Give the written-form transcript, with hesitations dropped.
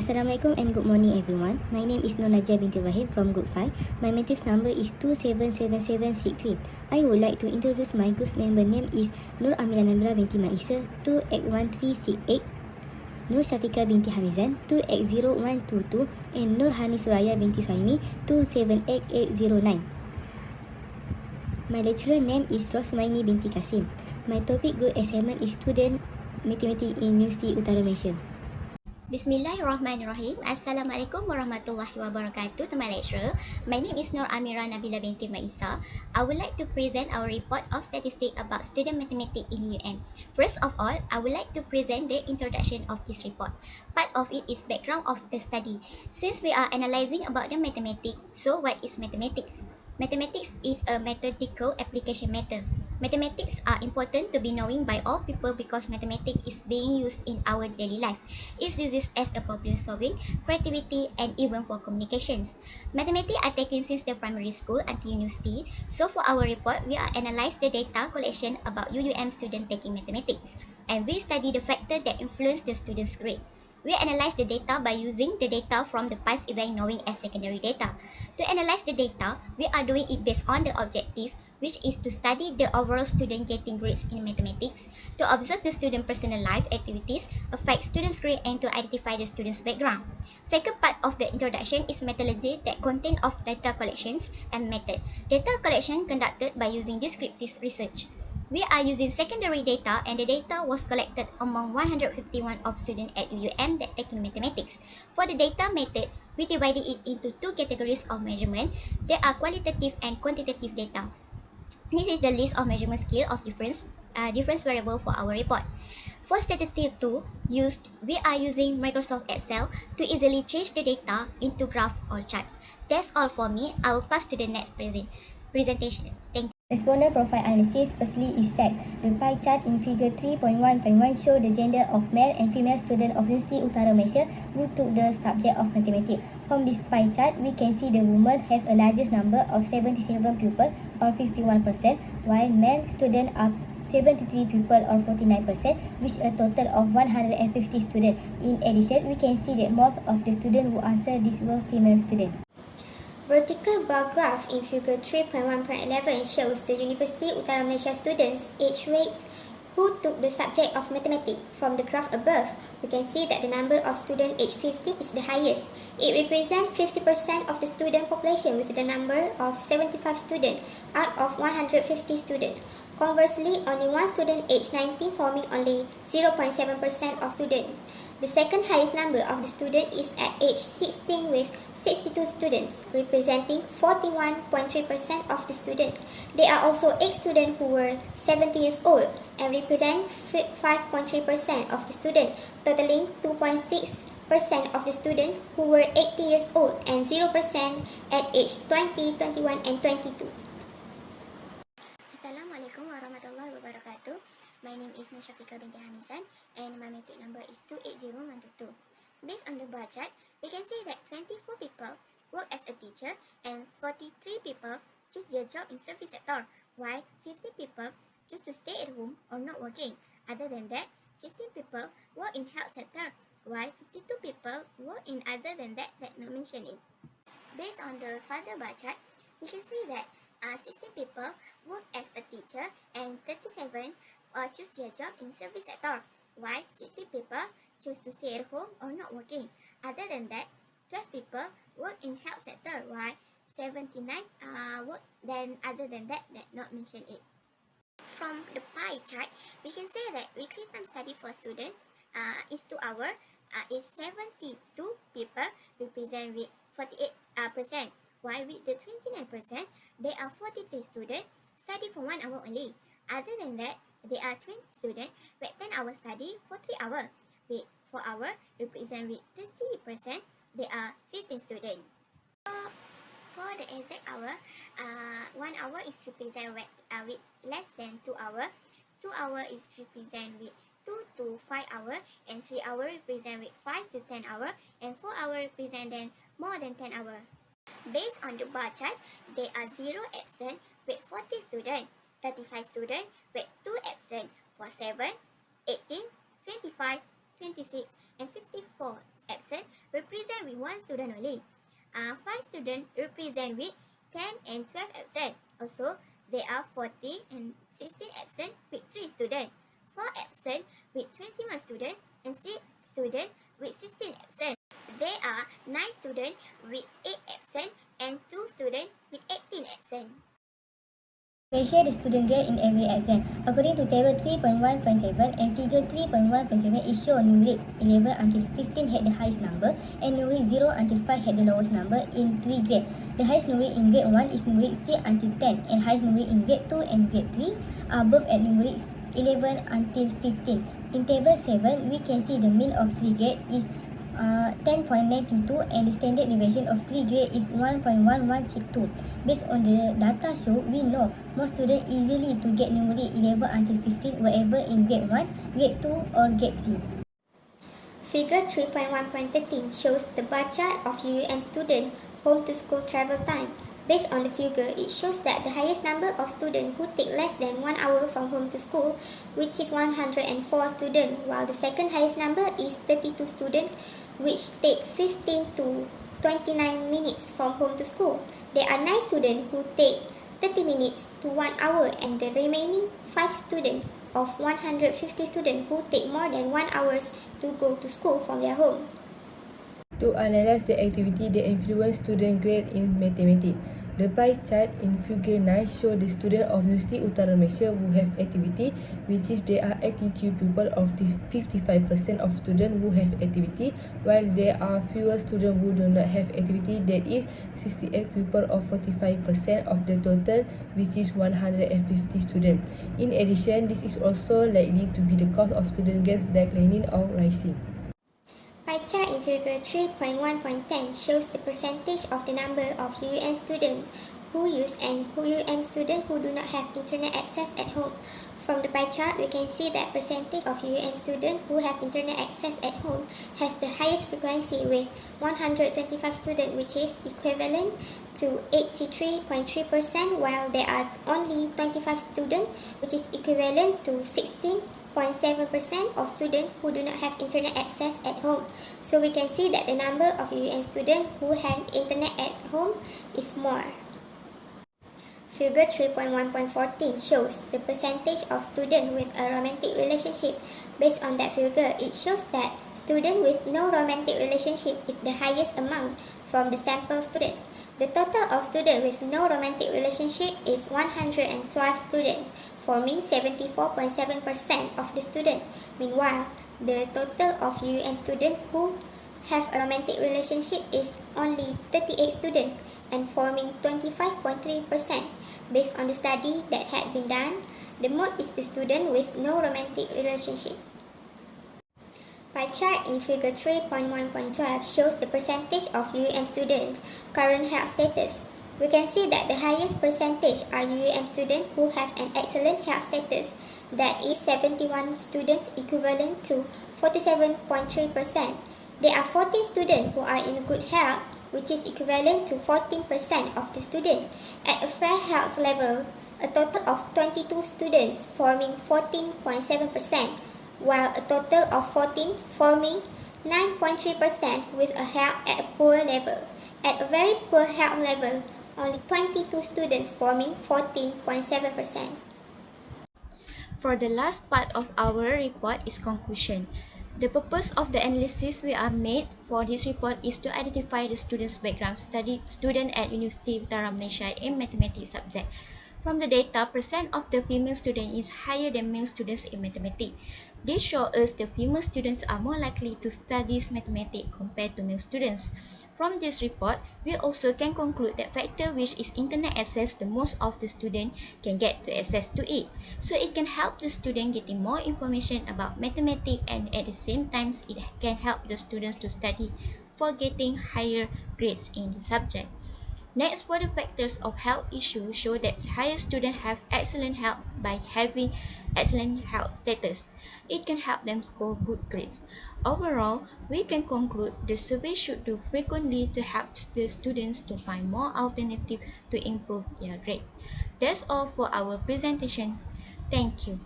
Assalamualaikum and good morning everyone. My name is Nur Najia binti Ibrahim from Group 5. My matrix number is 277763. I would like to introduce my group member name is Nur Amira Nabila binti Maisa 281368, Nur Syafiqah binti Hamizan 280122 and Nur Hani Suraya binti Suhaimi 278809. My lecturer name is Rosmaini binti Kasim. My topic group assignment is Student Mathematics in Universiti Utara Malaysia. Bismillahirrahmanirrahim. Assalamualaikum warahmatullahi wabarakatuh to my lecturer. My name is Nur Amira Nabila binti Maisa. I would like to present our report of statistics about student mathematics in UM. First of all, I would like to present the introduction of this report. Part of it is background of the study. Since we are analyzing about the mathematics, so what is mathematics? Mathematics is a mathematical application method. Mathematics are important to be knowing by all people because mathematics is being used in our daily life. It uses as a problem solving, creativity, and even for communications. Mathematics are taken since the primary school until university. So for our report, we are analyze the data collection about UUM student taking mathematics, and we study the factor that influence the student's grade. We analyze the data by using the data from the past event known as secondary data. To analyze the data, we are doing it based on the objective, which is to study the overall student getting grades in mathematics, to observe the student personal life activities, affect students' grade, and to identify the student's background. Second part of the introduction is methodology that contain of data collections and method. Data collection conducted by using descriptive research. We are using secondary data, and the data was collected among 151 of students at UUM that taking mathematics. For the data method, we divided it into two categories of measurement. There are qualitative and quantitative data. This is the list of measurement scale of different variable for our report. For statistical tool used, we are using Microsoft Excel to easily change the data into graph or charts. That's all for me. I'll pass to the next presentation. Thank you. Respondent profile analysis firstly is sex. The pie chart in figure 3.1.1 show the gender of male and female student of Universiti Utara Malaysia who took the subject of mathematics. From this pie chart, we can see the women have a largest number of 77 pupils or 51%, while male students are 73 pupils or 49%, which a total of 150 students. In addition, we can see that most of the students who answered this were female students. Vertical bar graph in figure 3.1.11 shows the Universiti Utara Malaysia students' age rate who took the subject of mathematics. From the graph above, we can see that the number of students aged 15 is the highest. It represents 50% of the student population with the number of 75 students out of 150 students. Conversely, only one student aged 19 forming only 0.7% of students. The second highest number of the student is at age 16 with 62 students, representing 41.3% of the student. There are also 8 students who were 70 years old and represent 5.3% of the student, totaling 2.6% of the students who were 80 years old and 0% at age 20, 21, and 22. Assalamualaikum warahmatullahi wabarakatuh. My name is Nur Syafiqah binti Hamizan and my matric number is 280122. Based on the bar chart, we can see that 24 people work as a teacher and 43 people choose their job in service sector, while 50 people choose to stay at home or not working. Other than that, 16 people work in health sector, while 52 people work in other than that not mentioned it. Based on the further bar chart, we can see that 16 people work as a teacher and 37 choose their job in service sector, while 60 people choose to stay at home or not working. Other than that, 12 people work in health sector, while 79 work then other than that not mentioned it. From the pie chart, we can say that weekly time study for student is 2 hours, is 72 people represent with 48%, while with the 29%, there are 43 students study for 1 hour only. Other than that, there are 20 students with 10 hours study for 3 hours. With 4 hours represent with 30%, there are 15 students. For the exact hour, 1 hour is represent with less than 2 hours. 2 hours is represent with 2 to 5 hours, and 3 hours represent with 5 to 10 hours, and 4 hours represent then more than 10 hours. Based on the bar chart, there are 0 absent with 40 students, 35 students with 2 absent for 7, 18, 25, 26, and 54 absent 1 student only. 5 students represent with 10 and 12 absent. Also, there are 40 and 16 absent with 3 students. 4 absent with 21 students and 6 students with 16 absent. There are 9 students with 8 absent and 2 students with 18 absent. We share the student grade in every exam. According to table 3.1.7 and figure 3.1.7, it shows numeric 11 until 15 had the highest number and numeric 0 until 5 had the lowest number in 3 grades. The highest numeric in grade 1 is numeric 6 until 10 and highest numeric in grade 2 and grade 3 are both at numeric 11 until 15. In table 7, we can see the mean of 3 grades is 10.92 and the standard deviation of 3 grade is 1.1162. Based on the data show, we know most students easily to get numeric 11 until 15 wherever in grade 1, grade 2 or grade 3. Figure 3.1.13 shows the bar chart of UUM student home to school travel time. Based on the figure, it shows that the highest number of students who take less than 1 hour from home to school, which is 104 students, while the second highest number is 32 students, which take 15 to 29 minutes from home to school. There are 9 students who take 30 minutes to 1 hour and the remaining 5 students of 150 students who take more than 1 hour to go to school from their home. To analyze the activity that influence student grade in mathematics, the pie chart in figure 9 shows the students of Universiti Utara Malaysia who have activity, which is there are 82 pupils of the 55% of students who have activity, while there are fewer students who do not have activity, that is 68 pupils of 45% of the total, which is 150 students. In addition, this is also likely to be the cause of student grades declining or rising. Pie chart in figure 3.1.10 shows the percentage of the number of UUM students who use and UUM students who do not have internet access at home. From the pie chart, we can see that percentage of UUM students who have internet access at home has the highest frequency with 125 students, which is equivalent to 83.3%, while there are only 25 students, which is equivalent to 16.7% of students who do not have internet access at home. So we can see that the number of UUM students who have internet at home is more. Figure 3.1.14 shows the percentage of students with a romantic relationship. Based on that figure, it shows that students with no romantic relationship is the highest amount from the sample student. The total of students with no romantic relationship is 112 students, forming 74.7% of the students. Meanwhile, the total of UUM students who have a romantic relationship is only 38 students and forming 25.3%. Based on the study that had been done, the mode is the student with no romantic relationship. Pie chart in figure 3.1.12 shows the percentage of UUM students' current health status. We can see that the highest percentage are UUM students who have an excellent health status, that is 71 students equivalent to 47.3%. There are 14 students who are in good health, which is equivalent to 14% of the students. At a fair health level, a total of 22 students forming 14.7%, while a total of 14 forming 9.3% with a health at a poor level. At a very poor health level, only 22 students forming 14.7%. For the last part of our report is conclusion. The purpose of the analysis we are made for this report is to identify the student's background student at Universiti Utara Malaysia in mathematics subject. From the data, percent of the female student is higher than male students in mathematics. This shows us the female students are more likely to study mathematics compared to male students. From this report, we also can conclude that factor which is internet access, the most of the student can get to access to it. So it can help the student getting more information about mathematics, and at the same time it can help the students to study for getting higher grades in the subject. Next, for the factors of health issues show that higher students have excellent health by having excellent health status. It can help them score good grades. Overall, we can conclude the survey should do frequently to help the students to find more alternatives to improve their grade. That's all for our presentation. Thank you.